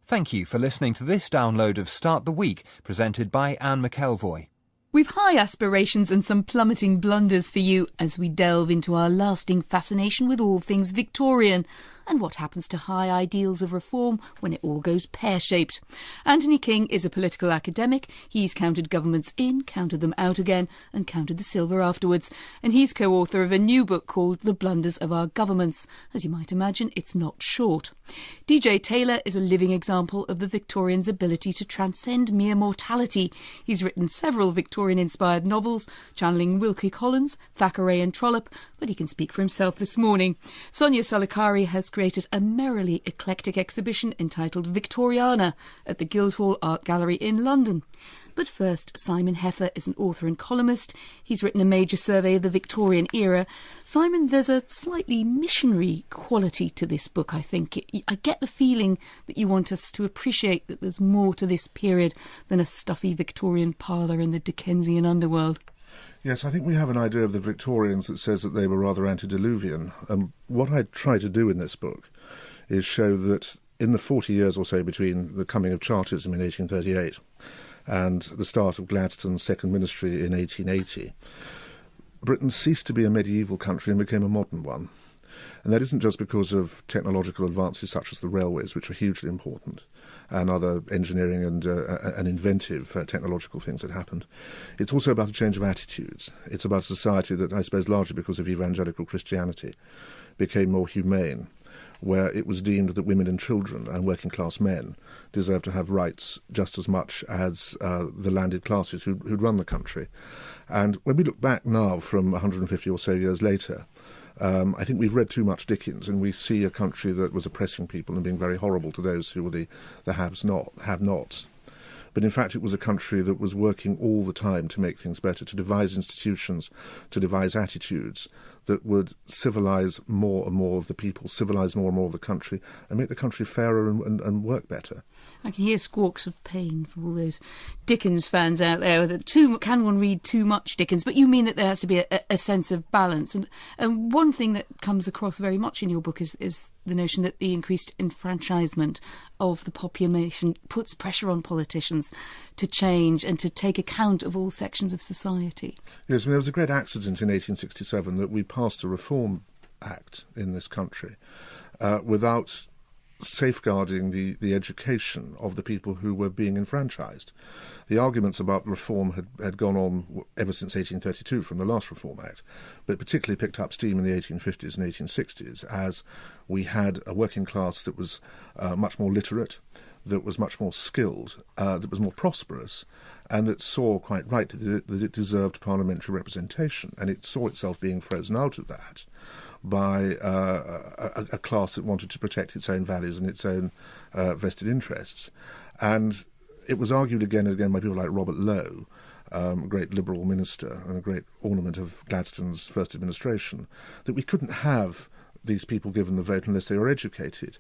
Thank you for listening to this download of Start the Week, presented by Anne McElvoy. We've high aspirations and some plummeting blunders for you as we delve into our lasting fascination with all things Victorian and what happens to high ideals of reform when it all goes pear-shaped. Anthony King is a political academic. He's counted governments in, counted them out again, and counted the silver afterwards. And he's co-author of a new book called The Blunders of Our Governments. As you might imagine, it's not short. DJ Taylor is a living example of the Victorians' ability to transcend mere mortality. He's written several Victorian-inspired novels, channeling Wilkie Collins, Thackeray and Trollope, but he can speak for himself this morning. Sonia Solicari has created a merrily eclectic exhibition entitled Victoriana at the Guildhall Art Gallery in London. But first, Simon Heffer is an author and columnist. He's written a major survey of the Victorian era. Simon, there's a slightly missionary quality to this book, I think. I get the feeling that you want us to appreciate that there's more to this period than a stuffy Victorian parlour in the Dickensian underworld. Yes, I think we have an idea of the Victorians that says that they were rather antediluvian. What I try to do in this book is show that in the 40 years or so between the coming of Chartism in 1838 and the start of Gladstone's second ministry in 1880, Britain ceased to be a medieval country and became a modern one. And that isn't just because of technological advances such as the railways, which are hugely important, and other engineering and inventive technological things that happened. It's also about a change of attitudes. It's about a society that, I suppose, largely because of evangelical Christianity, became more humane, where it was deemed that women and children and working-class men deserved to have rights just as much as the landed classes who'd run the country. And when we look back now from 150 or so years later, I think we've read too much Dickens, and we see a country that was oppressing people and being very horrible to those who were the have-nots. But in fact, it was a country that was working all the time to make things better, to devise institutions, to devise attitudes that would civilise more and more of the people, civilise more and more of the country, and make the country fairer and work better. I can hear squawks of pain from all those Dickens fans out there. That can one read too much Dickens? But you mean that there has to be a sense of balance. And one thing that comes across very much in your book is the notion that the increased enfranchisement of the population puts pressure on politicians to change and to take account of all sections of society. Yes, there was a great accident in 1867 that we passed a Reform Act in this country without safeguarding the education of the people who were being enfranchised. The arguments about reform had gone on ever since 1832 from the last Reform Act, but particularly picked up steam in the 1850s and 1860s as we had a working class that was much more literate, that was much more skilled, that was more prosperous, and that saw quite rightly that it deserved parliamentary representation, and it saw itself being frozen out of that by a class that wanted to protect its own values and its own vested interests. And it was argued again and again by people like Robert Lowe, a great Liberal minister and a great ornament of Gladstone's first administration, that we couldn't have these people given the vote unless they were educated.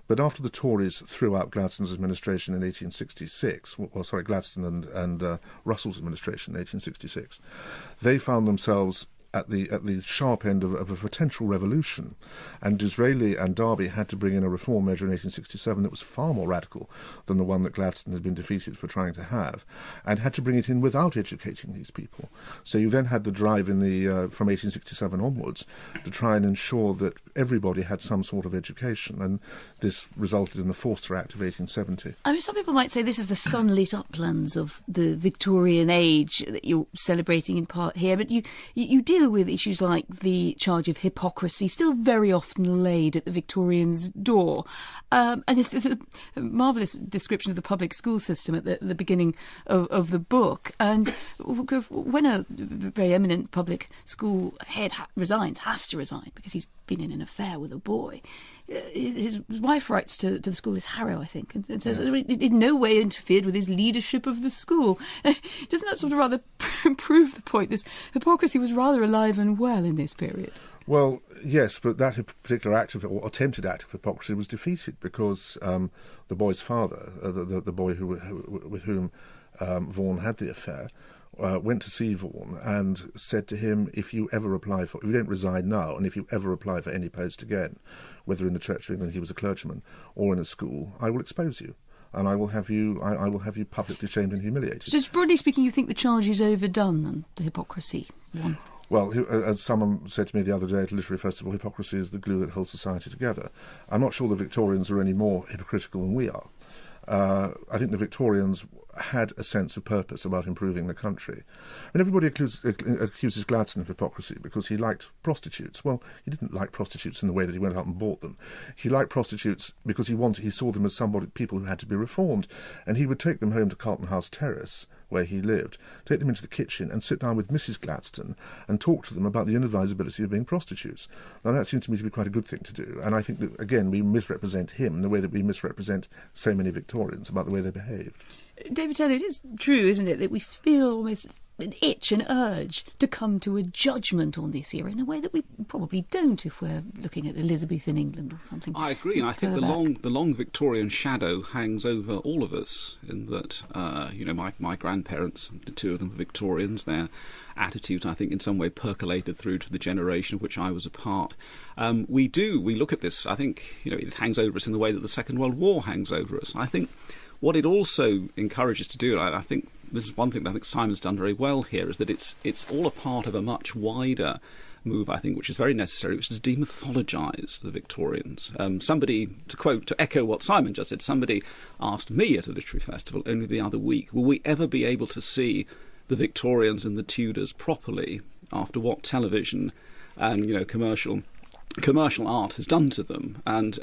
But after the Tories threw out Gladstone's administration in 1866, Gladstone and Russell's administration in 1866, they found themselves at the sharp end of a potential revolution, and Disraeli and Derby had to bring in a reform measure in 1867 that was far more radical than the one that Gladstone had been defeated for trying to have, and had to bring it in without educating these people. So you then had the drive in from 1867 onwards to try and ensure that everybody had some sort of education, and this resulted in the Forster Act of 1870. I mean, some people might say this is the sunlit uplands of the Victorian age that you're celebrating in part here, but you deal with issues like the charge of hypocrisy, still very often laid at the Victorians' door. And there's a marvellous description of the public school system at the beginning of the book. And when a very eminent public school head has to resign because he's been in an affair with a boy, his wife writes to the school, is Harrow, I think, and says it in no way interfered with his leadership of the school. Doesn't that sort of rather prove the point? This hypocrisy was rather alive and well in this period. Well, yes, but that particular or attempted act of hypocrisy was defeated because the boy's father, the boy with whom Vaughan had the affair, went to see Vaughan and said to him, if you don't resign now, and if you ever apply for any post again, whether in the Church of England, he was a clergyman, or in a school, I will expose you. and I will have you publicly shamed and humiliated. Just broadly speaking, you think the charge is overdone, then, the hypocrisy one? Well, as someone said to me the other day at a literary festival, hypocrisy is the glue that holds society together. I'm not sure the Victorians are any more hypocritical than we are. I think the Victorians had a sense of purpose about improving the country. And everybody accuses Gladstone of hypocrisy because he liked prostitutes. Well, he didn't like prostitutes in the way that he went out and bought them. He liked prostitutes because he saw them as people who had to be reformed. And he would take them home to Carlton House Terrace, where he lived, take them into the kitchen and sit down with Mrs. Gladstone and talk to them about the inadvisability of being prostitutes. Now, that seems to me to be quite a good thing to do. And I think that, again, we misrepresent him in the way that we misrepresent so many Victorians about the way they behaved. David Taylor, it is true, isn't it, that we feel almost an itch, an urge to come to a judgment on this era in a way that we probably don't if we're looking at Elizabethan England or something. I agree, and I think the long Victorian shadow hangs over all of us in that, my grandparents, the two of them were Victorians, their attitudes, I think, in some way percolated through to the generation of which I was a part. We look at this, I think, it hangs over us in the way that the Second World War hangs over us. I think what it also encourages to do, and I think this is one thing that I think Simon's done very well here, is that it's all a part of a much wider move, I think, which is very necessary, which is to demythologise the Victorians. To echo what Simon just said, somebody asked me at a literary festival only the other week, will we ever be able to see the Victorians and the Tudors properly after what television and commercial art has done to them? And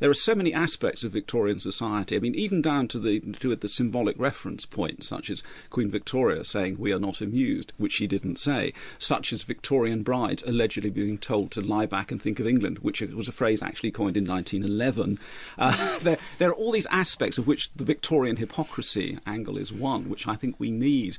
there are so many aspects of Victorian society. I mean, even down to the symbolic reference points, such as Queen Victoria saying, "We are not amused," which she didn't say, such as Victorian brides allegedly being told to lie back and think of England, which was a phrase actually coined in 1911. There are all these aspects of which the Victorian hypocrisy angle is one, which I think we need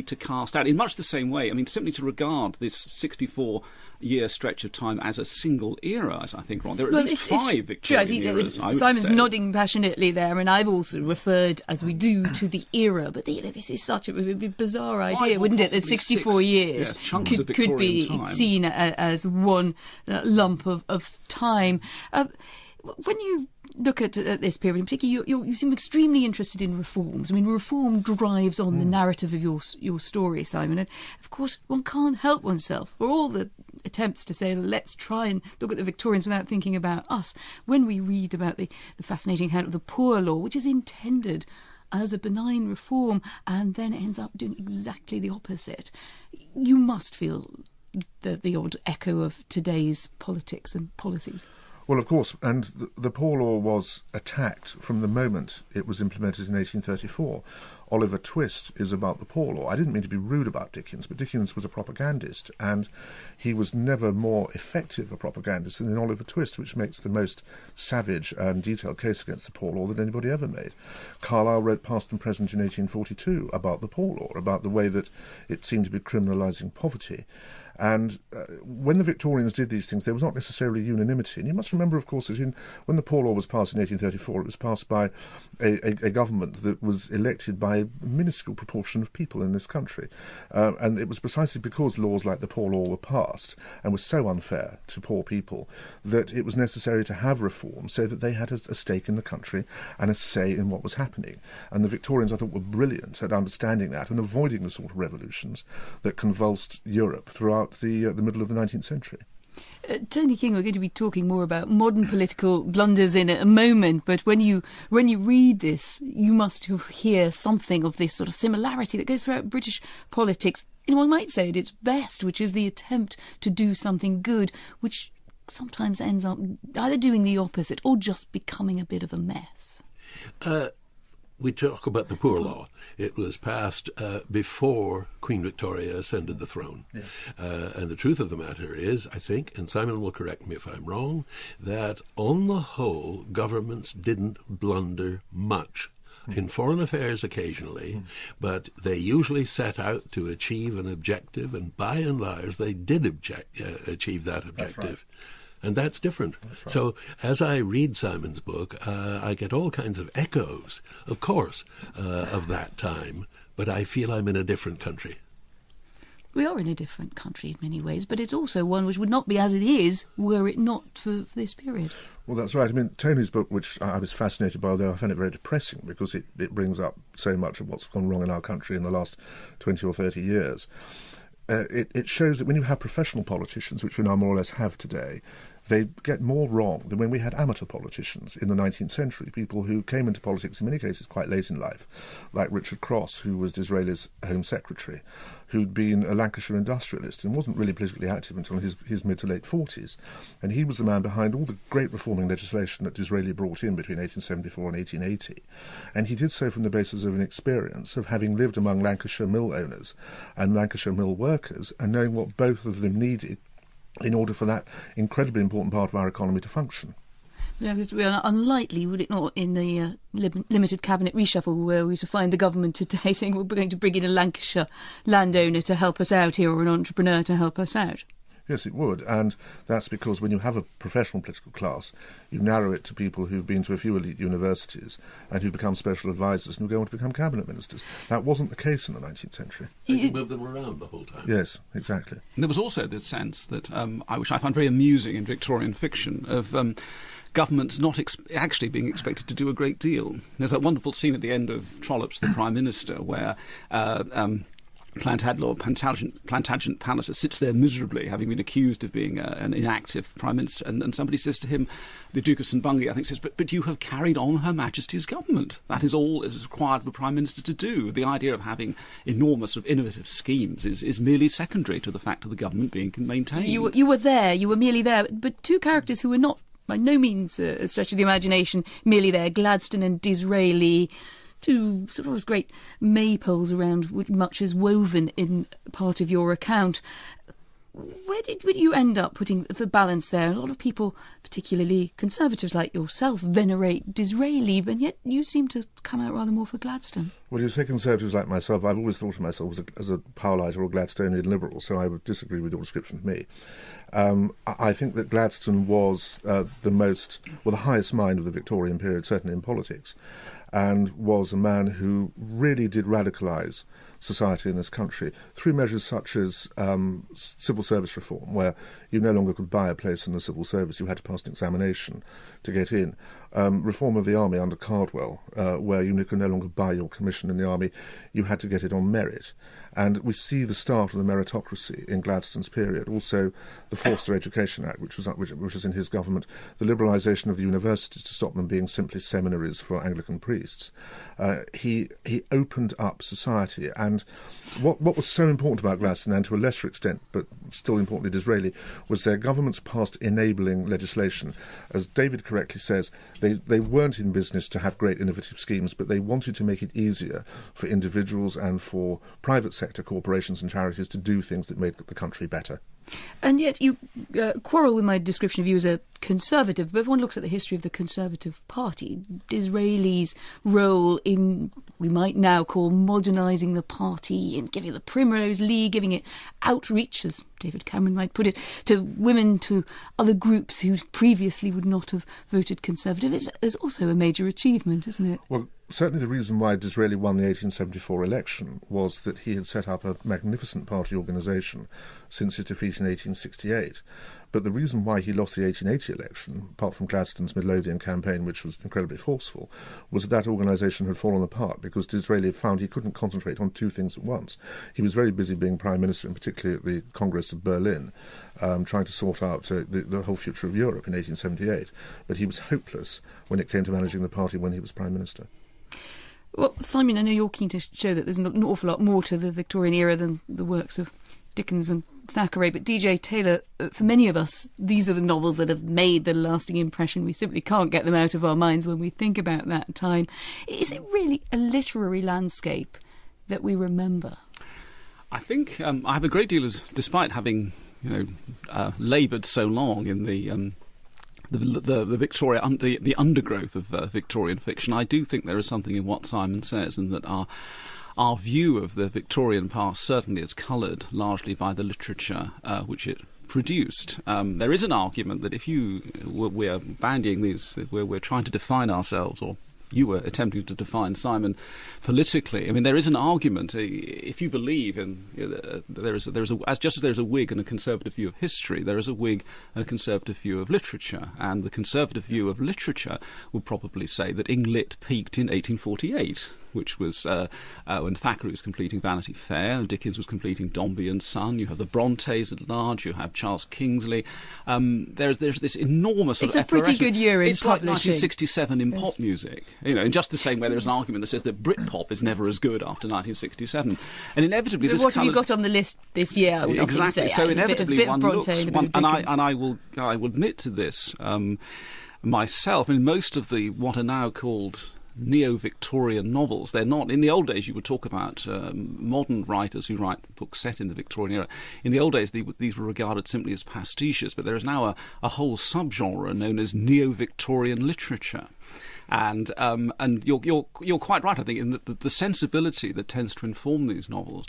to cast out in much the same way. I mean, simply to regard this 64-year stretch of time as a single era, as I think, Ron. There are at least five Victorian eras, I would Simon's say. nodding passionately there, and I've also referred, as we do, to the era. But this is such a bizarre idea, wouldn't it, that 64 years could be seen as one lump of time. When you look at this period in particular, you seem extremely interested in reforms. I mean, reform drives on the narrative of your story, Simon. And of course, one can't help oneself. For all the attempts to say, let's try and look at the Victorians without thinking about us, when we read about the fascinating account of the Poor Law, which is intended as a benign reform and then ends up doing exactly the opposite, you must feel the odd echo of today's politics and policies. Well, of course, and the Poor Law was attacked from the moment it was implemented in 1834. Oliver Twist is about the Poor Law. I didn't mean to be rude about Dickens, but Dickens was a propagandist, and he was never more effective a propagandist than in Oliver Twist, which makes the most savage and detailed case against the Poor Law that anybody ever made. Carlyle wrote Past and Present in 1842 about the Poor Law, about the way that it seemed to be criminalising poverty. And when the Victorians did these things, there was not necessarily unanimity. And you must remember, of course, that when the Poor Law was passed in 1834, it was passed by a government that was elected by a minuscule proportion of people in this country. And it was precisely because laws like the Poor Law were passed and were so unfair to poor people that it was necessary to have reform so that they had a stake in the country and a say in what was happening. And the Victorians, I thought, were brilliant at understanding that and avoiding the sort of revolutions that convulsed Europe throughout the middle of the 19th century. Tony King, we're going to be talking more about modern political blunders in a moment, but when you read this, you must hear something of this sort of similarity that goes throughout British politics. One might say at its best, which is the attempt to do something good, which sometimes ends up either doing the opposite or just becoming a bit of a mess. We talk about the Poor Law. It was passed before Queen Victoria ascended the throne. Yeah. And the truth of the matter is, I think, and Simon will correct me if I'm wrong, that on the whole, governments didn't blunder much. In foreign affairs occasionally, but they usually set out to achieve an objective, and by and large they did achieve that objective. That's right. And that's different. That's right. So as I read Simon's book, I get all kinds of echoes, of course, of that time, but I feel I'm in a different country. We are in a different country in many ways, but it's also one which would not be as it is were it not for this period. Well, that's right. I mean, Tony's book, which I was fascinated by, although I found it very depressing because it brings up so much of what's gone wrong in our country in the last 20 or 30 years. It shows that when you have professional politicians, which we now more or less have today, they get more wrong than when we had amateur politicians in the 19th century, people who came into politics in many cases quite late in life, like Richard Cross, who was Disraeli's Home Secretary, who'd been a Lancashire industrialist and wasn't really politically active until his mid to late 40s. And he was the man behind all the great reforming legislation that Disraeli brought in between 1874 and 1880. And he did so from the basis of an experience of having lived among Lancashire mill owners and Lancashire mill workers and knowing what both of them needed in order for that incredibly important part of our economy to function. Yeah, it would be unlikely, would it not, in the limited cabinet reshuffle where we to find the government today saying we're going to bring in a Lancashire landowner to help us out here or an entrepreneur to help us out? Yes, it would, and that's because when you have a professional political class, you narrow it to people who've been to a few elite universities and who've become special advisors and who go on to become cabinet ministers. That wasn't the case in the 19th century. You move them around the whole time. Yes, exactly. And there was also this sense that, which I found very amusing in Victorian fiction, of governments not actually being expected to do a great deal. There's that wonderful scene at the end of Trollope's The Prime Minister where Plantagenet Palliser sits there miserably, having been accused of being an inactive Prime Minister, and somebody says to him, the Duke of St Bungay, I think, says, but you have carried on Her Majesty's government. That is all it is required of a Prime Minister to do. The idea of having enormous sort of innovative schemes is merely secondary to the fact of the government being maintained. You were there, you were merely there, but two characters who were not, by no means a stretch of the imagination, merely there, Gladstone and Disraeli, two sort of great maypoles around which much is woven in part of your account. Where did you end up putting the balance there? A lot of people, particularly Conservatives like yourself, venerate Disraeli, and yet you seem to come out rather more for Gladstone. Well, you say Conservatives like myself. I've always thought of myself as a Powellite or a Gladstonian liberal, so I would disagree with your description of me. I think that Gladstone was the highest mind of the Victorian period, certainly in politics, and was a man who really did radicalise society in this country through measures such as civil service reform, where you no longer could buy a place in the civil service, you had to pass an examination to get in. Reform of the army under Cardwell, where you could no longer buy your commission in the army, you had to get it on merit. And we see the start of the meritocracy in Gladstone's period. Also, the Forster Education Act, which was in his government, the liberalisation of the universities to stop them being simply seminaries for Anglican priests. He opened up society, and what was so important about Gladstone, and to a lesser extent, but still importantly Disraeli, was their governments passed enabling legislation. As David correctly says, they weren't in business to have great innovative schemes, but they wanted to make it easier for individuals and for private sector corporations and charities to do things that made the country better. And yet you quarrel with my description of you as a Conservative, but if one looks at the history of the Conservative Party, Disraeli's role in, we might now call, modernising the party and giving the Primrose League, giving it outreach, as David Cameron might put it, to women, to other groups who previously would not have voted Conservative, is also a major achievement, isn't it? Well, certainly the reason why Disraeli won the 1874 election was that he had set up a magnificent party organisation since his defeat in 1868. But the reason why he lost the 1880 election, apart from Gladstone's Midlothian campaign, which was incredibly forceful, was that organisation had fallen apart because Disraeli found he couldn't concentrate on two things at once. He was very busy being Prime Minister, and particularly at the Congress of Berlin, trying to sort out the whole future of Europe in 1878. But he was hopeless when it came to managing the party when he was Prime Minister. Well, Simon, I know you're keen to show that there's an awful lot more to the Victorian era than the works of Dickens and Thackeray, but DJ Taylor, for many of us, these are the novels that have made the lasting impression. We simply can't get them out of our minds when we think about that time. Is it really a literary landscape that we remember? I think I have a great deal of, despite having laboured so long in the Victoria, the undergrowth of Victorian fiction, I do think there is something in what Simon says, and that our view of the Victorian past certainly is coloured largely by the literature which it produced. There is an argument that if we're bandying these, we're trying to define ourselves or you were attempting to define, Simon, politically. I mean, there is an argument. If you believe in just as there's a Whig and a Conservative view of history, there is a Whig and a Conservative view of literature. And the Conservative view of literature would probably say that Ing-Lit peaked in 1848. Which was when Thackeray was completing Vanity Fair, Dickens was completing Dombey and Son. You have the Brontes at large. You have Charles Kingsley. There's this enormous sort of efflorescence. It's a pretty good year in it's publishing. It's like 1967 in pop music. In just the same way there's an argument that says that Britpop is never as good after 1967, and inevitably. So this what have you got on the list this year? I would exactly. Say. So inevitably one looks, and I will admit to this myself. In most of what are now called neo-Victorian novels. They're not. In the old days, you would talk about modern writers who write books set in the Victorian era. In the old days, these were regarded simply as pastiches, but there is now a whole subgenre known as neo-Victorian literature. And you're quite right, I think, in that the sensibility that tends to inform these novels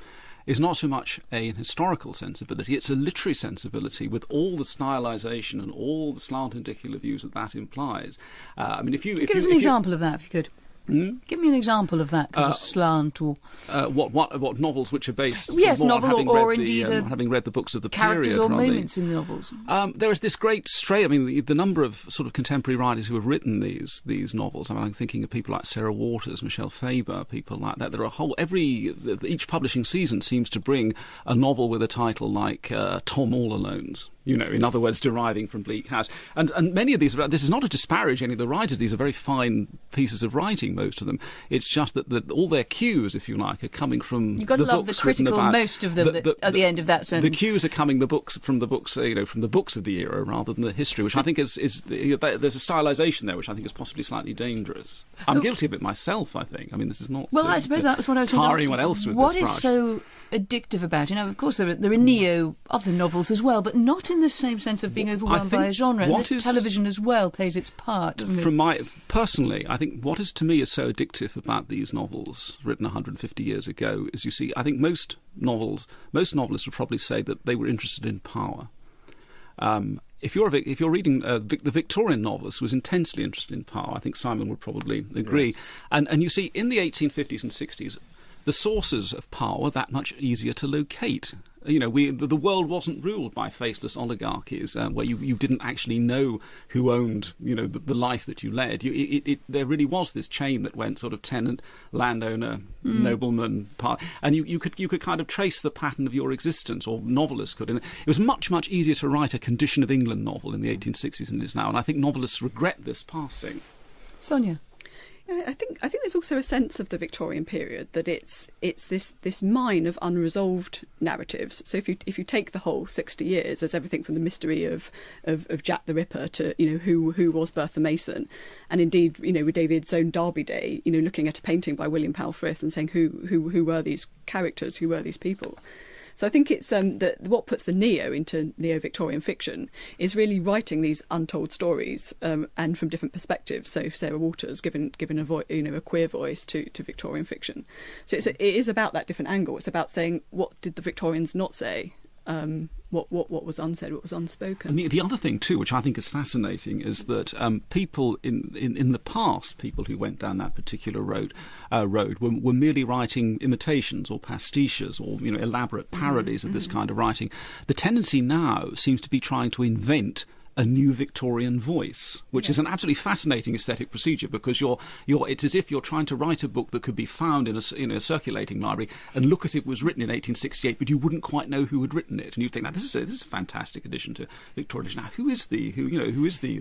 is not so much an historical sensibility, it's a literary sensibility with all the stylisation and all the slantidicular views that implies. I mean, give us an example of that, if you could. Give me an example of that kind of slant, or what novels which are based. Yes, novel or indeed having read the books of the characters period, or moments in the novels. There is this great strain. I mean, the number of sort of contemporary writers who have written these novels. I mean, I'm thinking of people like Sarah Waters, Michelle Faber, people like that. There are each publishing season seems to bring a novel with a title like Tom All Alone's. In other words, deriving from Bleak House. And many of these, this is not to disparage any of the writers, these are very fine pieces of writing, most of them. It's just that all their cues, if you like, are coming from You've got to love the critical most of them at the end of that sentence. The cues are coming from the books of the era rather than the history, which I think is there's a stylisation there which I think is possibly slightly dangerous. I'm guilty of it myself, I think. I mean, this is not I suppose that's what I was going to ask. Anyone else with what this is brush. So addictive about it? Of course, there are neo other novels as well, but not in the same sense of being overwhelmed by a genre. And this television as well plays its part, doesn't it? Personally, I think what is to me is so addictive about these novels written 150 years ago is, you see, I think most novelists would probably say that they were interested in power. If you're reading the Victorian novelist was intensely interested in power, I think Simon would probably agree. Yes. And you see, in the 1850s and 60s, the sources of power were that much easier to locate. The world wasn't ruled by faceless oligarchies where you didn't actually know who owned, the life that you led. There really was this chain that went sort of tenant, landowner, nobleman, and you could kind of trace the pattern of your existence, or novelists could. And it was much, much easier to write a Condition of England novel in the 1860s than it is now. And I think novelists regret this passing. Sonia? I think there's also a sense of the Victorian period that it's this mine of unresolved narratives. So if you take the whole 60 years, there's everything from the mystery of Jack the Ripper to who was Bertha Mason, and indeed with David's own Derby Day, looking at a painting by William Powell Frith and saying who were these characters, who were these people. So I think it's that what puts the neo into neo-Victorian fiction is really writing these untold stories and from different perspectives. So Sarah Waters given a queer voice to Victorian fiction. So it is about that different angle. It's about saying, what did the Victorians not say? What was unsaid, what was unspoken. And the other thing too, which I think is fascinating, is that people in the past, people who went down that particular road were merely writing imitations or pastiches or elaborate parodies of this kind of writing. The tendency now seems to be trying to invent a new Victorian voice, which is an absolutely fascinating aesthetic procedure, because it's as if you're trying to write a book that could be found in a circulating library and look as it was written in 1868, but you wouldn't quite know who had written it, and you'd think, now this is a fantastic addition to Victorian. Now, who is the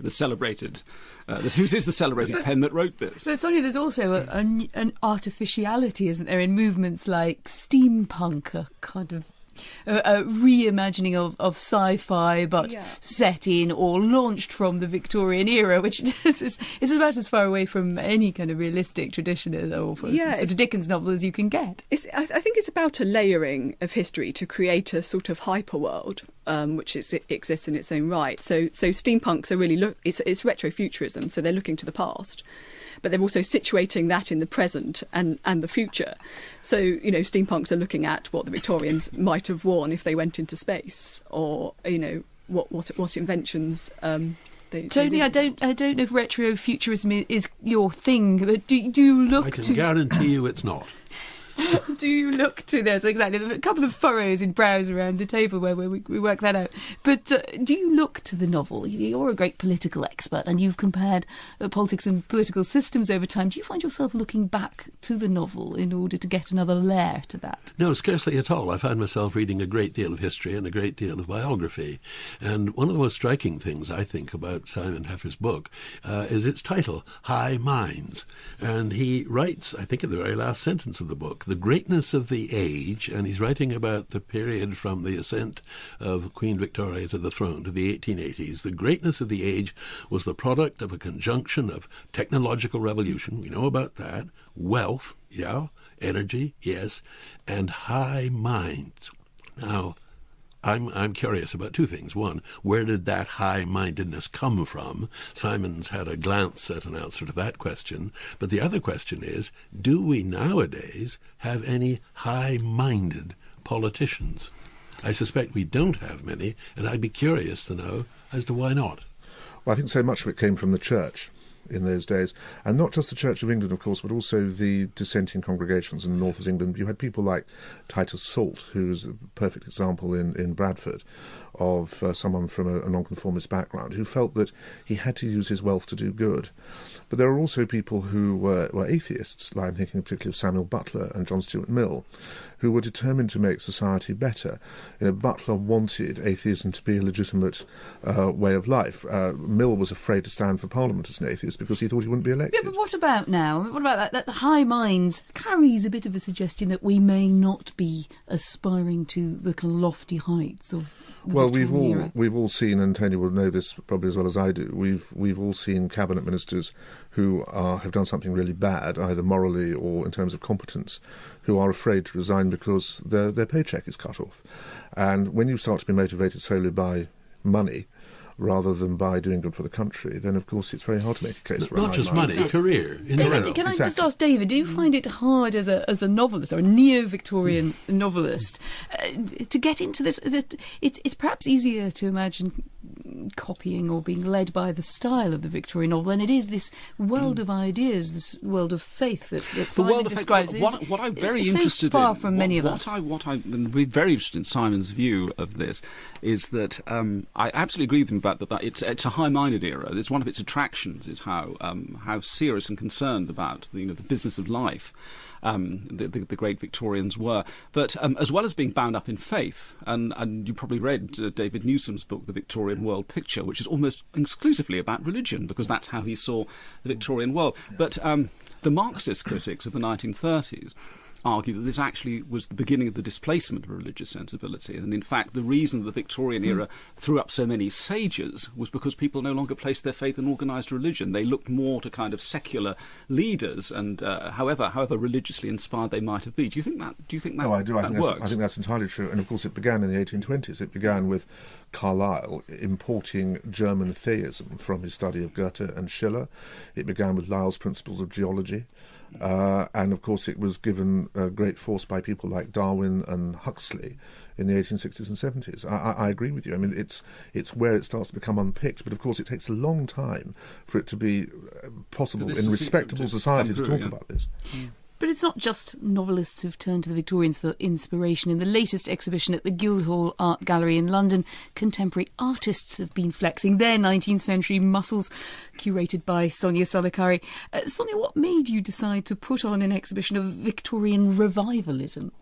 celebrated whose is the celebrated pen that wrote this? But Sonia, there's also an artificiality, isn't there, in movements like steampunk, a kind of a reimagining of sci-fi, but set in or launched from the Victorian era, which is about as far away from any kind of realistic tradition or sort of Dickens novel as you can get. I think it's about a layering of history to create a sort of hyperworld, which exists in its own right. So steampunks are really it's retrofuturism, so they're looking to the past, but they're also situating that in the present and the future. So, steampunks are looking at what the Victorians might have worn if they went into space, or, what inventions Tony, I don't know if retrofuturism is your thing, but do you look I can guarantee you it's not. Do you look to, there's exactly a couple of furrows in brows around the table where we work that out, but do you look to the novel? You're a great political expert and you've compared politics and political systems over time. Do you find yourself looking back to the novel in order to get another layer to that? No, scarcely at all. I find myself reading a great deal of history and a great deal of biography, and one of the most striking things I think about Simon Heffer's book is its title, High Minds, and he writes, I think in the very last sentence of the book, the greatness of the age, and he's writing about the period from the ascent of Queen Victoria to the throne to the 1880s. The greatness of the age was the product of a conjunction of technological revolution, we know about that, wealth, yeah, energy, yes, and high minds. Now, I'm curious about two things. One, where did that high-mindedness come from? Simon's had a glance at an answer to that question. But the other question is, do we nowadays have any high-minded politicians? I suspect we don't have many, and I'd be curious to know as to why not. Well, I think so much of it came from the church in those days, and not just the Church of England, of course, but also the dissenting congregations in the north of England. You had people like Titus Salt, who's a perfect example in Bradford of someone from a nonconformist background who felt that he had to use his wealth to do good. But there were also people who were atheists, like I'm thinking particularly of Samuel Butler and John Stuart Mill, who were determined to make society better. Butler wanted atheism to be a legitimate way of life. Mill was afraid to stand for Parliament as an atheist because he thought he wouldn't be elected. Yeah, but what about now? What about that the high minds carries a bit of a suggestion that we may not be aspiring to the kind of lofty heights of the Victorian era? We've all seen, and Tony will know this probably as well as I do, we've all seen cabinet ministers who have done something really bad, either morally or in terms of competence, who are afraid to resign because their paycheck is cut off. And when you start to be motivated solely by money rather than by doing good for the country, then of course it's very hard to make a case for not just money, career. David, can I just ask David, do you find it hard as a novelist or a neo-Victorian novelist to get into this? It's perhaps easier to imagine copying or being led by the style of the Victorian novel than it is this world of ideas, this world of faith that Simon describes. What I'm very so interested far in, from many of us. What I'm very interested in Simon's view of this is that I absolutely agree with him about that. It's a high-minded era. It's one of its attractions is how serious and concerned about the business of life the great Victorians were. But as well as being bound up in faith, and you probably read David Newsom's book, The Victorian World Picture, which is almost exclusively about religion, because that's how he saw the Victorian world. But the Marxist critics of the 1930s argue that this actually was the beginning of the displacement of religious sensibility. And in fact, the reason the Victorian era threw up so many sages was because people no longer placed their faith in organised religion. They looked more to kind of secular leaders, and however religiously inspired they might have been. Do you think that? No, I do. I works? think that's entirely true. And of course, it began in the 1820s. It began with Carlyle importing German theism from his study of Goethe and Schiller. It began with Lyell's Principles of Geology. And of course it was given great force by people like Darwin and Huxley in the 1860s and 70s. I agree with you. I mean, it's where it starts to become unpicked, but of course it takes a long time for it to be possible in respectable society to talk about this. Yeah. But it's not just novelists who've turned to the Victorians for inspiration. In the latest exhibition at the Guildhall Art Gallery in London, contemporary artists have been flexing their 19th century muscles, curated by Sonia Solicari. Sonia, what made you decide to put on an exhibition of Victorian revivalism?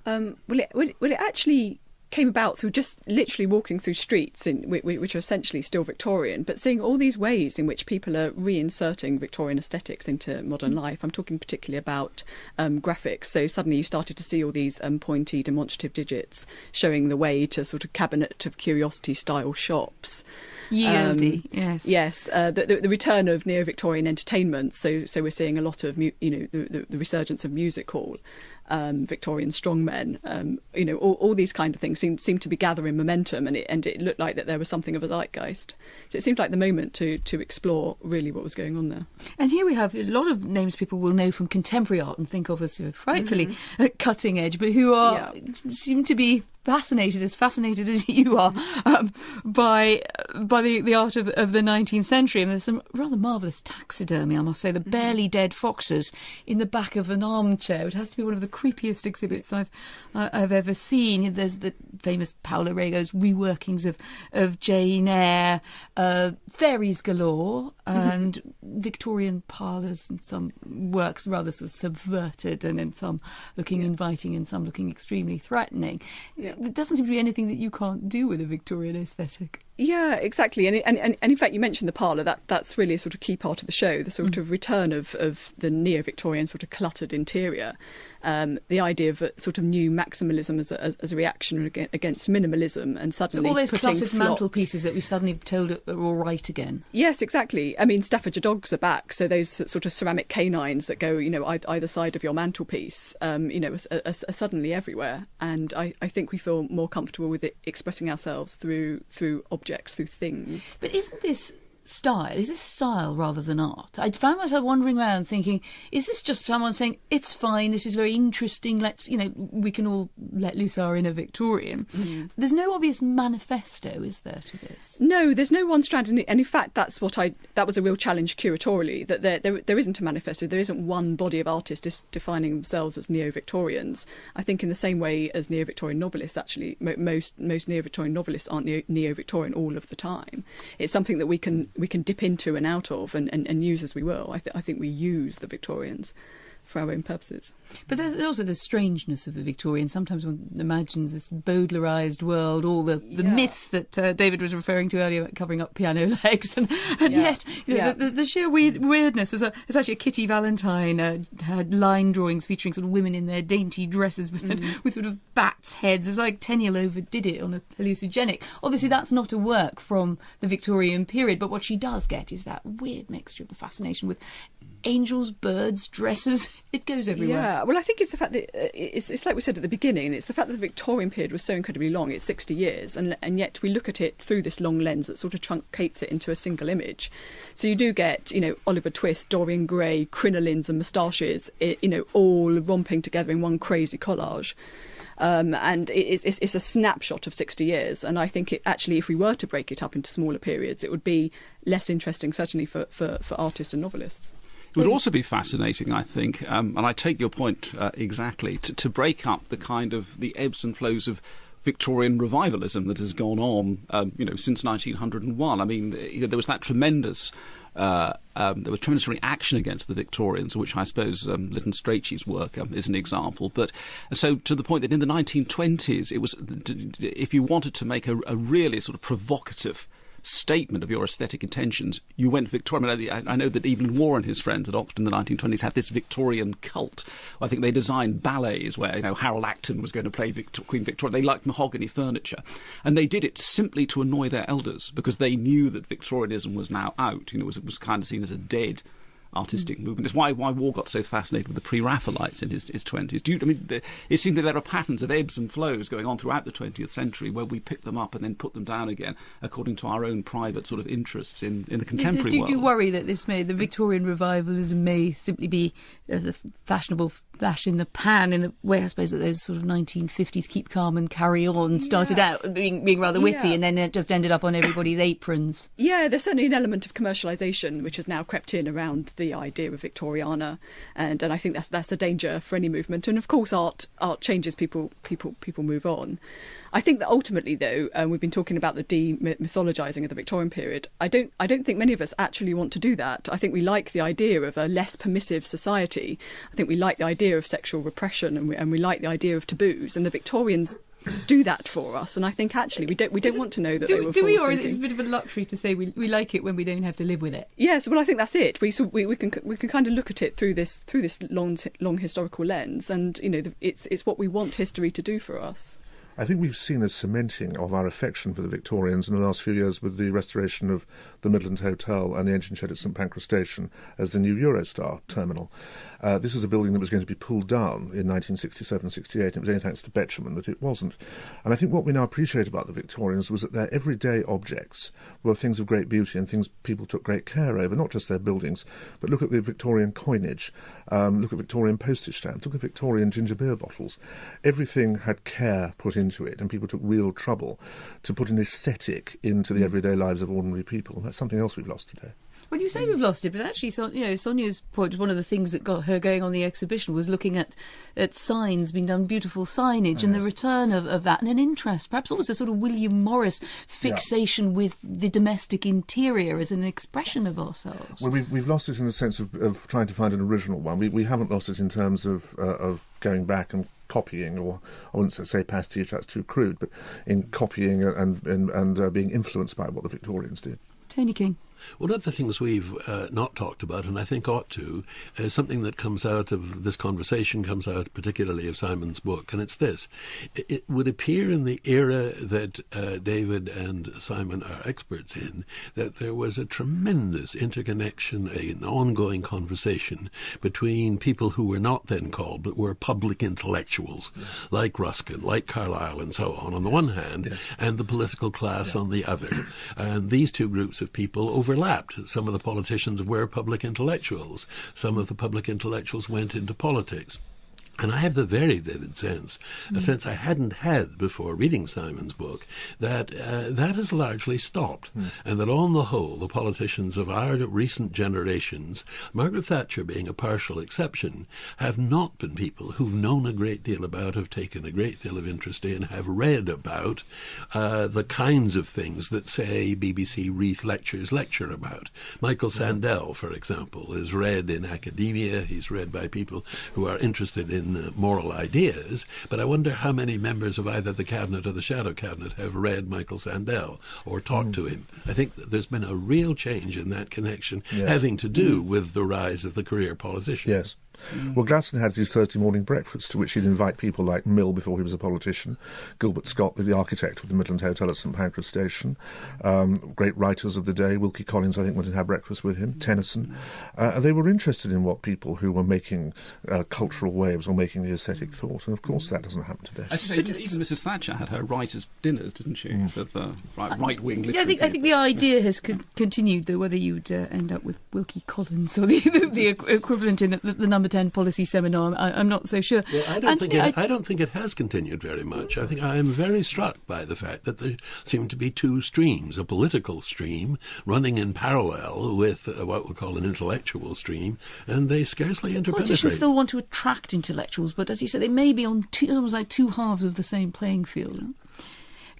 Well, it actually came about through just literally walking through streets which are essentially still Victorian, but seeing all these ways in which people are reinserting Victorian aesthetics into modern life. I'm talking particularly about graphics. So suddenly you started to see all these pointy demonstrative digits showing the way to sort of cabinet of curiosity style shops. Yieldy, yes. Yes, the return of neo-Victorian entertainment. So we're seeing a lot of the resurgence of music hall, Victorian strongmen. All these kind of things seem to be gathering momentum, and it looked like that there was something of a zeitgeist. So it seemed like the moment to explore really what was going on there. And here we have a lot of names people will know from contemporary art and think of as frightfully cutting edge, but who seem to be fascinated as you are by the art of the 19th century. And there's some rather marvellous taxidermy, I must say. The barely dead foxes in the back of an armchair. It has to be one of the creepiest exhibits I've ever seen. There's the famous Paolo Rego's reworkings of Jane Eyre, fairies galore, and Victorian parlours, and some works rather sort of subverted, and in some looking inviting and some looking extremely threatening. Yeah. There doesn't seem to be anything that you can't do with a Victorian aesthetic. Yeah, exactly. And in fact, you mentioned the parlour. That's really a sort of key part of the show, the sort of return of the neo-Victorian sort of cluttered interior. The idea of a sort of new maximalism as a reaction against minimalism, and suddenly all those putting cluttered mantelpieces that we suddenly told are all right again. Yes, exactly. I mean, Staffordshire dogs are back, so those sort of ceramic canines that go, either side of your mantelpiece, are suddenly everywhere. And I think we feel more comfortable with it expressing ourselves through objects, through things. But isn't this style? Is this style rather than art? I found myself wandering around thinking, is this just someone saying, it's fine, this is very interesting, let's, we can all let loose our inner Victorian. There's no obvious manifesto, is there, to this? No, there's no one strand. And in fact, that was a real challenge curatorially, that there isn't a manifesto, there isn't one body of artists defining themselves as neo-Victorians. I think in the same way as neo-Victorian novelists, actually, most neo-Victorian novelists aren't neo-Victorian all of the time. It's something that we can dip into and out of and use as we will. I think we use the Victorians for our own purposes. But there's also the strangeness of the Victorian. Sometimes one imagines this Baudelarized world, all the myths that David was referring to earlier about covering up piano legs, and yet the sheer weirdness. There's actually a Kitty Valentine had line drawings featuring sort of women in their dainty dresses with sort of bats' heads. It's like Tenniel overdid it on a hallucinogenic. Obviously, that's not a work from the Victorian period, but what she does get is that weird mixture of the fascination with angels, birds, dresses. It goes everywhere. Yeah, well, I think it's the fact that it's like we said at the beginning. It's the fact that the Victorian period was so incredibly long. It's 60 years, and yet we look at it through this long lens that sort of truncates it into a single image. So you do get, Oliver Twist, Dorian Gray, crinolines and moustaches, all romping together in one crazy collage. And it's a snapshot of 60 years. And I think if we were to break it up into smaller periods, it would be less interesting, certainly for artists and novelists. It would also be fascinating, I think, and I take your point exactly, to break up the kind of the ebbs and flows of Victorian revivalism that has gone on, since 1901. I mean, there was that tremendous reaction against the Victorians, which I suppose Lytton Strachey's work is an example. But so to the point that in the 1920s, it was, if you wanted to make a really sort of provocative statement of your aesthetic intentions, you went Victorian. I know that Evelyn Waugh and his friends at Oxford in the 1920s had this Victorian cult. I think they designed ballets where Harold Acton was going to play Queen Victoria. They liked mahogany furniture, and they did it simply to annoy their elders because they knew that Victorianism was now out. It was kind of seen as a dead artistic movement. It's why Waugh got so fascinated with the pre-Raphaelites in his 20s. It seems that there are patterns of ebbs and flows going on throughout the 20th century where we pick them up and then put them down again according to our own private sort of interests in the contemporary world. Do you worry that the Victorian revivalism may simply be the fashionable flash in the pan, in a way I suppose that those sort of 1950s keep calm and carry on started out being rather witty and then it just ended up on everybody's aprons? Yeah, there's certainly an element of commercialisation which has now crept in around the idea of Victoriana, and I think that's a danger for any movement. And of course art changes, people move on. I think that ultimately, though, we've been talking about the demythologising of the Victorian period. I don't think many of us actually want to do that. I think we like the idea of a less permissive society. I think we like the idea of sexual repression, and we like the idea of taboos. And the Victorians do that for us. And I think actually we don't want to know that they were. Do we, or is it a bit of a luxury to say we like it when we don't have to live with it? Yes, well, I think that's it. We can kind of look at it through this long historical lens, and it's what we want history to do for us. I think we've seen a cementing of our affection for the Victorians in the last few years with the restoration of the Midland Hotel and the engine shed at St Pancras Station as the new Eurostar terminal. This is a building that was going to be pulled down in 1967-68, and it was only thanks to Betjeman that it wasn't. And I think what we now appreciate about the Victorians was that their everyday objects were things of great beauty and things people took great care over, not just their buildings, but look at the Victorian coinage, look at Victorian postage stamps, look at Victorian ginger beer bottles. Everything had care put into into it, and people took real trouble to put an aesthetic into the everyday lives of ordinary people. That's something else we've lost today. Well, you say we've lost it, but actually, Sonia's point, one of the things that got her going on the exhibition was looking at signs being done, beautiful signage, and the return of that, and an interest, perhaps almost a sort of William Morris fixation with the domestic interior as an expression of ourselves. Well, we've lost it in the sense of trying to find an original one. We haven't lost it in terms of going back and copying, or I wouldn't say pastiche, that's too crude, but in copying and being influenced by what the Victorians did. Tony King. One of the things we've not talked about, and I think ought to, is something that comes out of this conversation, comes out particularly of Simon's book, and it's this. It would appear in the era that David and Simon are experts in, that there was a tremendous interconnection, an ongoing conversation between people who were not then called, but were public intellectuals, like Ruskin, like Carlyle, and so on the one hand, and the political class on the other. And these two groups of people overlapped. Some of the politicians were public intellectuals. Some of the public intellectuals went into politics. And I have the very vivid sense, a sense I hadn't had before reading Simon's book, that that has largely stopped. And that on the whole, the politicians of our recent generations, Margaret Thatcher being a partial exception, have not been people who've known a great deal about, have taken a great deal of interest in, have read about the kinds of things that, say, BBC Reith lectures lecture about. Michael Sandel, for example, is read in academia. He's read by people who are interested in moral ideas, but I wonder how many members of either the Cabinet or the Shadow Cabinet have read Michael Sandel or talked to him. I think that there's been a real change in that connection, having to do with the rise of the career politician. Yes. Well, Gladstone had his Thursday morning breakfast, to which he'd invite people like Mill before he was a politician, Gilbert Scott, the architect of the Midland Hotel at St Pancras Station, great writers of the day. Wilkie Collins, I think, went and had breakfast with him, Tennyson. They were interested in what people who were making cultural waves or making the aesthetic thought, and of course that doesn't happen today. As you say, even Mrs Thatcher had her writers' dinners, didn't she? With right-wing literature. Yeah, I think the idea has continued, though, whether you'd end up with Wilkie Collins or the equivalent in the number 10 policy seminar, I'm not so sure. Well, I don't think it has continued very much. I think I am very struck by the fact that there seem to be two streams, a political stream running in parallel with what we'll call an intellectual stream, and they scarcely interpenetrate. Politicians still want to attract intellectuals, but as you said, they may be on almost like two halves of the same playing field.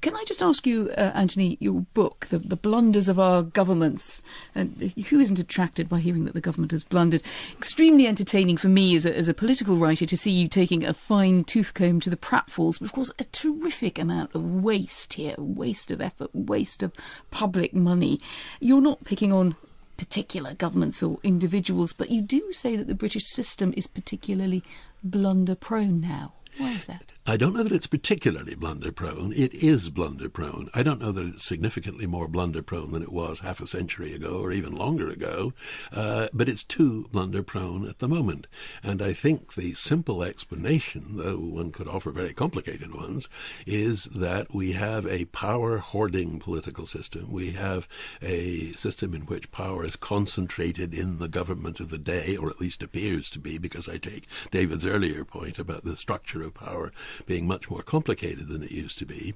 Can I just ask you, Anthony, your book, The Blunders of Our Governments, and who isn't attracted by hearing that the government has blundered? Extremely entertaining for me as a political writer to see you taking a fine tooth comb to the pratfalls, but of course a terrific amount of waste here, waste of effort, waste of public money. You're not picking on particular governments or individuals, but you do say that the British system is particularly blunder-prone now. Why is that? I don't know that it's particularly blunder-prone. It is blunder-prone. I don't know that it's significantly more blunder-prone than it was half a century ago or even longer ago, but it's too blunder-prone at the moment. And I think the simple explanation, though one could offer very complicated ones, is that we have a power-hoarding political system. We have a system in which power is concentrated in the government of the day, or at least appears to be, because I take David's earlier point about the structure of power being much more complicated than it used to be.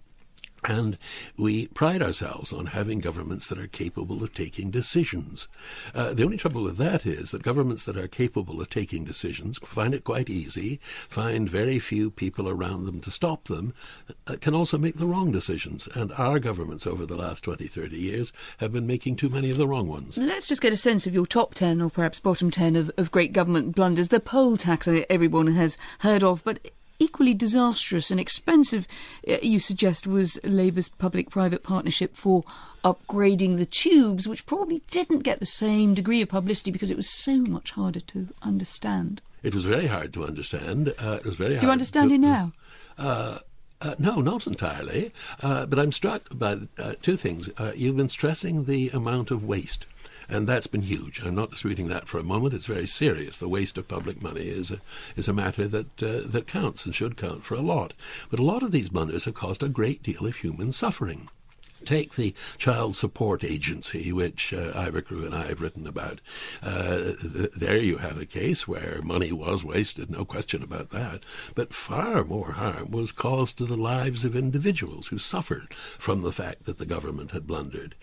And we pride ourselves on having governments that are capable of taking decisions. The only trouble with that is that governments that are capable of taking decisions find it quite easy, find very few people around them to stop them, can also make the wrong decisions. And our governments over the last 20, 30 years have been making too many of the wrong ones. Let's just get a sense of your top 10 or perhaps bottom 10 of great government blunders. The poll tax everyone has heard of, but equally disastrous and expensive, you suggest, was Labour's public-private partnership for upgrading the tubes, which probably didn't get the same degree of publicity because it was so much harder to understand. It was very hard to understand. It was very hard. Do you understand it now? No, not entirely. But I'm struck by two things. You've been stressing the amount of waste. And that's been huge. I'm not disputing that for a moment. It's very serious. The waste of public money is a matter that counts and should count for a lot. But a lot of these blunders have caused a great deal of human suffering. Take the Child Support Agency, which Ivor Crew and I have written about. There you have a case where money was wasted, no question about that, but far more harm was caused to the lives of individuals who suffered from the fact that the government had blundered.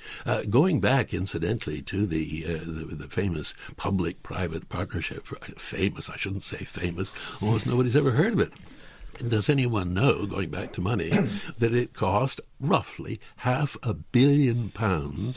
Going back, incidentally, to the famous public-private partnership, famous, I shouldn't say famous, almost nobody's ever heard of it. Does anyone know, going back to money, that it cost roughly £500 million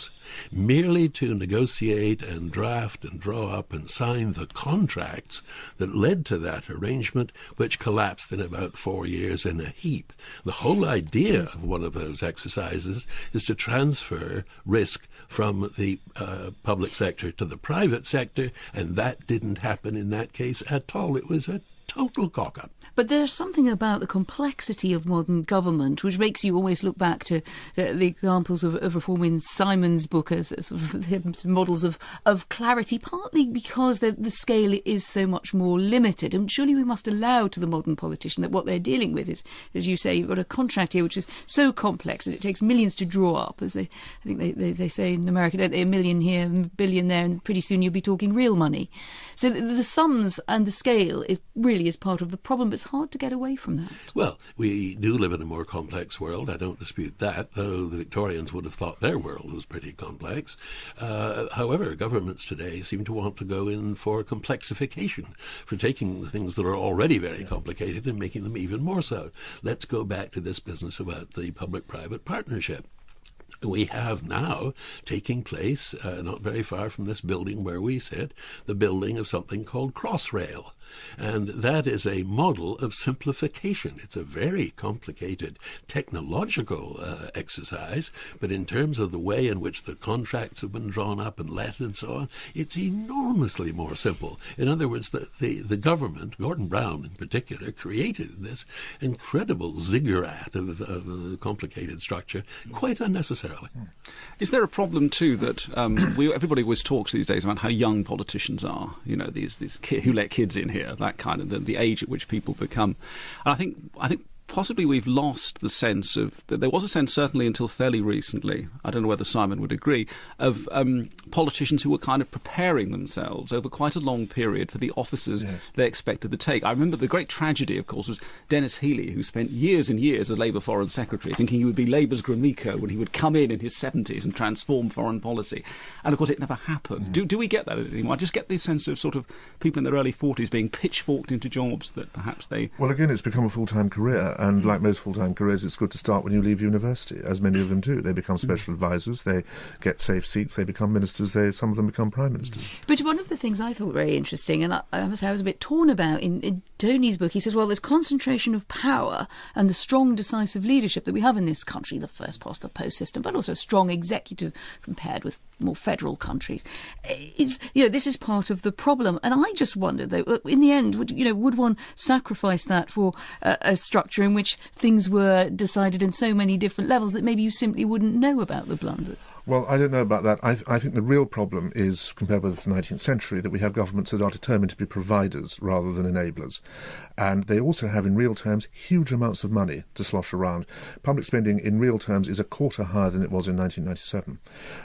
merely to negotiate and draft and draw up and sign the contracts that led to that arrangement, which collapsed in about 4 years in a heap? The whole idea of one of those exercises is to transfer risk from the public sector to the private sector, and that didn't happen in that case at all. It was a total cock-up. But there's something about the complexity of modern government which makes you always look back to the examples of reform in Simon's book as sort of models of clarity, partly because the scale is so much more limited. And surely we must allow to the modern politician that what they're dealing with is, as you say, you've got a contract here which is so complex that it takes millions to draw up. As I think they say in America, don't they, $1 million here, $1 billion there, and pretty soon you'll be talking real money. So the sums and the scale really is part of the problem, but it's hard to get away from that. Well, we do live in a more complex world. I don't dispute that, though the Victorians would have thought their world was pretty complex. However, governments today seem to want to go in for complexification, for taking the things that are already very complicated and making them even more so. Let's go back to this business about the public-private partnership. We have now taking place, not very far from this building where we sit, the building of something called Crossrail. And that is a model of simplification. It's a very complicated technological exercise, but in terms of the way in which the contracts have been drawn up and let and so on, it's enormously more simple. In other words, the government, Gordon Brown in particular, created this incredible ziggurat of a complicated structure quite unnecessarily. Is there a problem too that everybody always talks these days about how young politicians are? You know, these kids who let kids in here, that kind of the age at which people become. And I think possibly we've lost the sense of that. There was a sense, certainly until fairly recently, I don't know whether Simon would agree, of politicians who were kind of preparing themselves over quite a long period for the offices they expected to take. I remember the great tragedy, of course, was Dennis Healey, who spent years and years as Labour Foreign Secretary, thinking he would be Labour's Gromyko when he would come in his 70s and transform foreign policy. And of course it never happened. Do we get that anymore? I just get this sense of sort of people in their early 40s being pitchforked into jobs that perhaps they... Well, again, it's become a full-time career. And like most full-time careers, it's good to start when you leave university, as many of them do. They become special advisors, they get safe seats, they become ministers, some of them become prime ministers. But one of the things I thought very interesting, and I must say I was a bit torn about in Tony's book, he says, well, there's concentration of power and the strong decisive leadership that we have in this country, the first past the post system, but also strong executive compared with more federal countries. This is part of the problem. And I just wondered, though, in the end, would one sacrifice that for a structure in which things were decided in so many different levels that maybe you simply wouldn't know about the blunders? Well, I don't know about that. I think the real problem is, compared with the 19th century, that we have governments that are determined to be providers rather than enablers. And they also have, in real terms, huge amounts of money to slosh around. Public spending, in real terms, is a quarter higher than it was in 1997.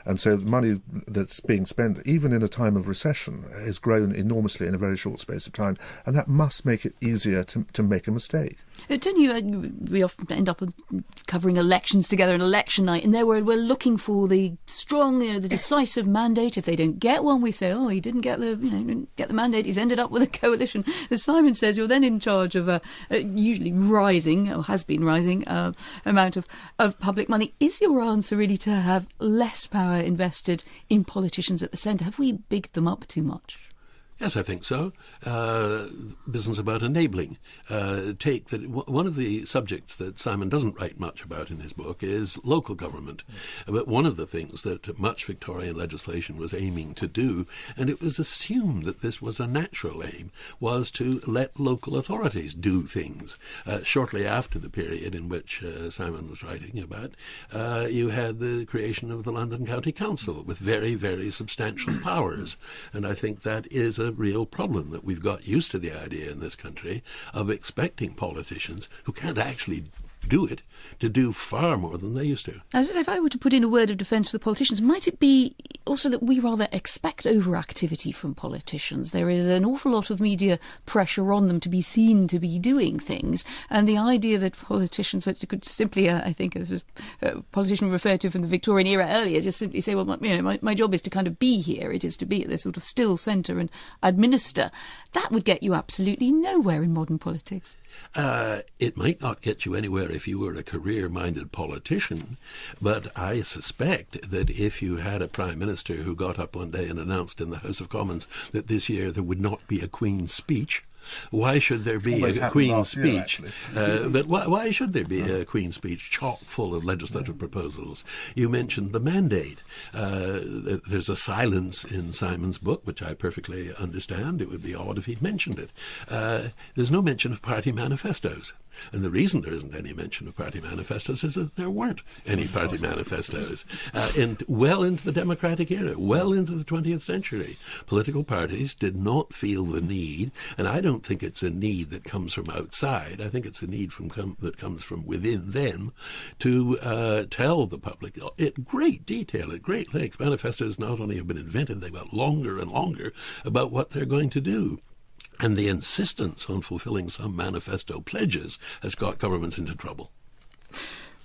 And so the money that's being spent, even in a time of recession, has grown enormously in a very short space of time. And that must make it easier to make a mistake. Tony, we often end up covering elections together on election night, and there we're looking for the strong, the decisive mandate. If they don't get one, we say, oh, he didn't get the mandate. He's ended up with a coalition. As Simon says, you're then in charge of a usually rising, or has been rising, amount of public money. Is your answer really to have less power invested in politicians at the centre? Have we bigged them up too much? Yes, I think so. Business about enabling. Take that. One of the subjects that Simon doesn't write much about in his book is local government. But one of the things that much Victorian legislation was aiming to do, and it was assumed that this was a natural aim, was to let local authorities do things. Shortly after the period in which Simon was writing about, you had the creation of the London County Council with very, very substantial powers. And I think that is a real problem, that we've got used to the idea in this country of expecting politicians who can't actually do it, to do far more than they used to. As if I were to put in a word of defence for the politicians, might it be also that we rather expect overactivity from politicians? There is an awful lot of media pressure on them to be seen to be doing things, and the idea that politicians that could simply, I think, as a politician referred to from the Victorian era earlier, just simply say, well, my job is to kind of be here. It is to be at this sort of still centre and administer. That would get you absolutely nowhere in modern politics. It might not get you anywhere if you were a career-minded politician, but I suspect that if you had a Prime Minister who got up one day and announced in the House of Commons that this year there would not be a Queen's speech, why should there be a Queen's speech? But why should there be a Queen's speech chock full of legislative proposals? You mentioned the mandate. There's a silence in Simon's book, which I perfectly understand. It would be odd if he'd mentioned it. There's no mention of party manifestos. And the reason there isn't any mention of party manifestos is that there weren't any party manifestos. And well into the democratic era, well into the 20th century, political parties did not feel the need, and I don't think it's a need that comes from outside. I think it's a need that comes from within them to tell the public at great detail, at great length. Manifestos not only have been invented, they've got longer and longer about what they're going to do. And the insistence on fulfilling some manifesto pledges has got governments into trouble.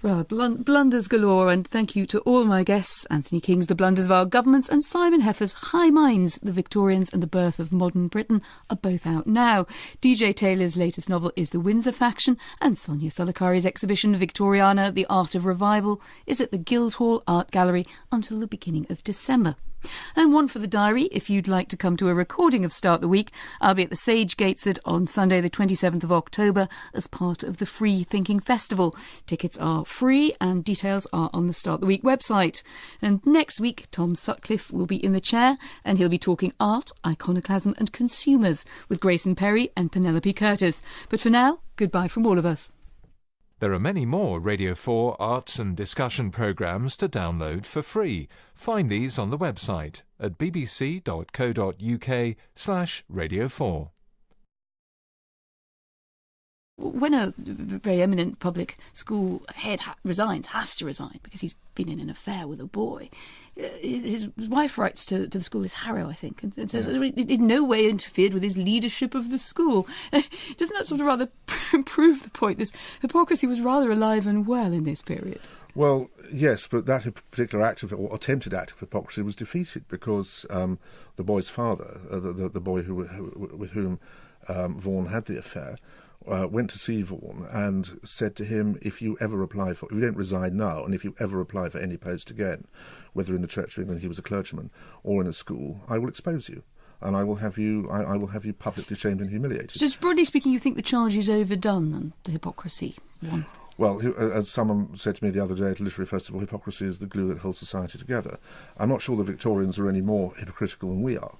Well, blunders galore, and thank you to all my guests, Anthony King's The Blunders of Our Governments and Simon Heffer's High Minds, The Victorians and the Birth of Modern Britain are both out now. DJ Taylor's latest novel is The Windsor Faction, and Sonia Solicari's exhibition Victoriana, The Art of Revival is at the Guildhall Art Gallery until the beginning of December. And one for the diary, if you'd like to come to a recording of Start the Week, I'll be at the Sage Gateshead on Sunday the 27th of October as part of the Free Thinking Festival. Tickets are free and details are on the Start the Week website. And next week, Tom Sutcliffe will be in the chair and he'll be talking art, iconoclasm and consumers with Grayson Perry and Penelope Curtis. But for now, goodbye from all of us. There are many more Radio 4 arts and discussion programmes to download for free. Find these on the website at bbc.co.uk/Radio 4. When a very eminent public school head has to resign because he's been in an affair with a boy, his wife writes to the school, is Harrow, I think, and says it in no way interfered with his leadership of the school. Doesn't that sort of rather prove the point? This hypocrisy was rather alive and well in this period. Well, yes, but that particular act or attempted act of hypocrisy was defeated because the boy's father, the boy with whom Vaughan had the affair, went to see Vaughan and said to him, if you don't resign now, and if you ever apply for any post again, whether in the Church of England, he was a clergyman, or in a school, I will expose you. And I will have you publicly shamed and humiliated. Just broadly speaking, you think the charge is overdone, then, the hypocrisy one? Well, as someone said to me the other day at a literary festival, hypocrisy is the glue that holds society together. I'm not sure the Victorians are any more hypocritical than we are.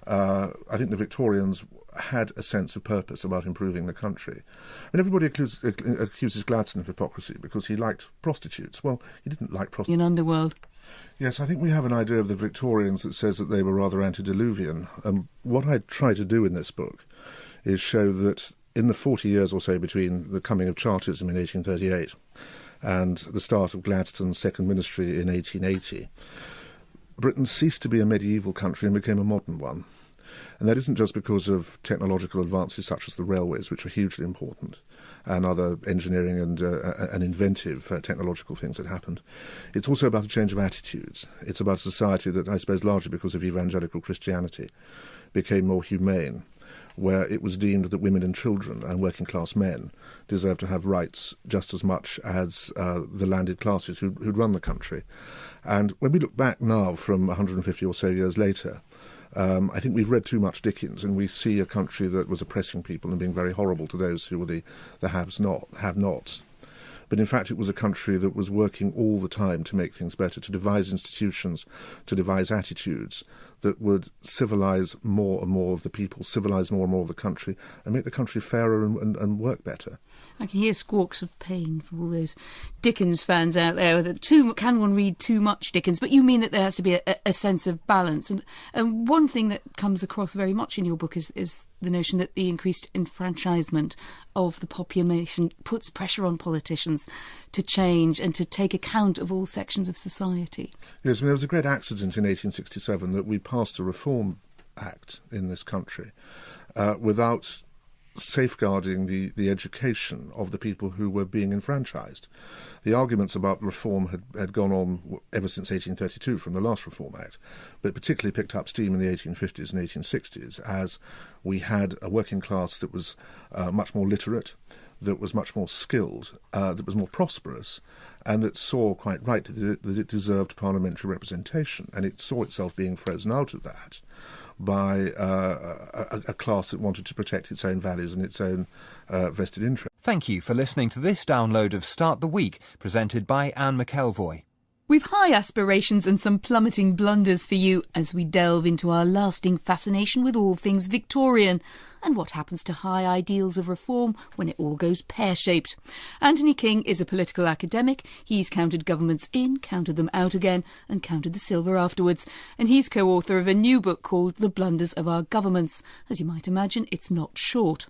I think the Victorians had a sense of purpose about improving the country. I mean, everybody accuses Gladstone of hypocrisy because he liked prostitutes. Well, he didn't like prostitutes. In underworld. Yes, I think we have an idea of the Victorians that says that they were rather antediluvian. What I try to do in this book is show that in the 40 years or so between the coming of Chartism in 1838 and the start of Gladstone's second ministry in 1880, Britain ceased to be a medieval country and became a modern one. And that isn't just because of technological advances such as the railways, which are hugely important, and other engineering and inventive technological things that happened. It's also about a change of attitudes. It's about a society that, I suppose, largely because of evangelical Christianity, became more humane, where it was deemed that women and children and working-class men deserved to have rights just as much as the landed classes who'd run the country. And when we look back now from 150 or so years later, I think we've read too much Dickens, and we see a country that was oppressing people and being very horrible to those who were the have-nots. But in fact, it was a country that was working all the time to make things better, to devise institutions, to devise attitudes that would civilise more and more of the people, civilise more and more of the country, and make the country fairer and work better. I can hear squawks of pain from all those Dickens fans out there. That can one read too much Dickens? But you mean that there has to be a sense of balance. And one thing that comes across very much in your book is the notion that the increased enfranchisement of the population puts pressure on politicians to change and to take account of all sections of society. Yes, I mean, there was a great accident in 1867 that we passed a Reform Act in this country without safeguarding the education of the people who were being enfranchised. The arguments about reform had gone on ever since 1832 from the last Reform Act, but particularly picked up steam in the 1850s and 1860s as we had a working class that was much more literate, that was much more skilled, that was more prosperous, and that saw quite rightly that it deserved parliamentary representation, and it saw itself being frozen out of that by a class that wanted to protect its own values and its own vested interests. Thank you for listening to this download of Start the Week, presented by Anne McElvoy. We've high aspirations and some plummeting blunders for you as we delve into our lasting fascination with all things Victorian and what happens to high ideals of reform when it all goes pear-shaped. Anthony King is a political academic. He's counted governments in, counted them out again, and counted the silver afterwards. And he's co-author of a new book called The Blunders of Our Governments. As you might imagine, it's not short.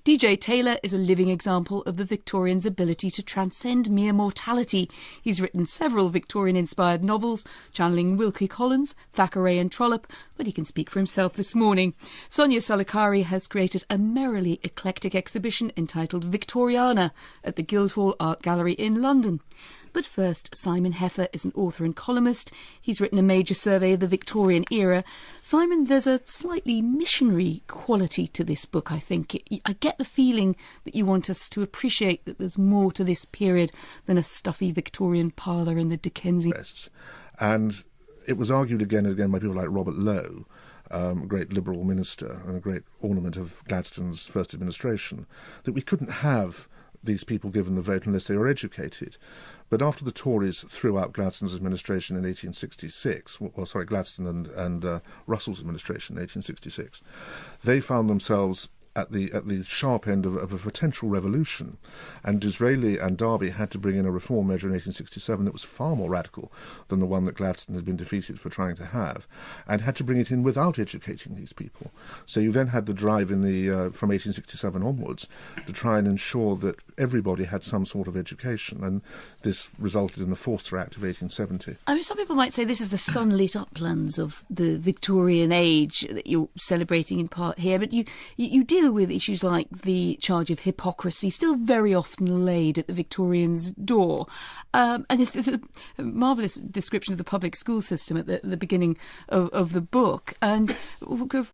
DJ Taylor is a living example of the Victorians' ability to transcend mere mortality. He's written several Victorian-inspired novels, channeling Wilkie Collins, Thackeray and Trollope, but he can speak for himself this morning. Sonia Solicari has created a merrily eclectic exhibition entitled Victoriana at the Guildhall Art Gallery in London. But first, Simon Heffer is an author and columnist. He's written a major survey of the Victorian era. Simon, there's a slightly missionary quality to this book, I think. I get the feeling that you want us to appreciate that there's more to this period than a stuffy Victorian parlour and the Dickensian. And it was argued again and again by people like Robert Lowe, a great Liberal minister and a great ornament of Gladstone's first administration, that we couldn't have these people given the vote unless they were educated. But after the Tories threw out Gladstone's administration in 1866, Gladstone and Russell's administration in 1866, they found themselves at the sharp end of a potential revolution, and Disraeli and Derby had to bring in a reform measure in 1867 that was far more radical than the one that Gladstone had been defeated for trying to have, and had to bring it in without educating these people. So you then had the drive in from 1867 onwards to try and ensure that everybody had some sort of education, and this resulted in the Forster Act of 1870. I mean, some people might say this is the sunlit uplands of the Victorian age that you're celebrating in part here, but you deal with issues like the charge of hypocrisy, still very often laid at the Victorians' door. And there's a marvellous description of the public school system at the beginning of the book. And we'll go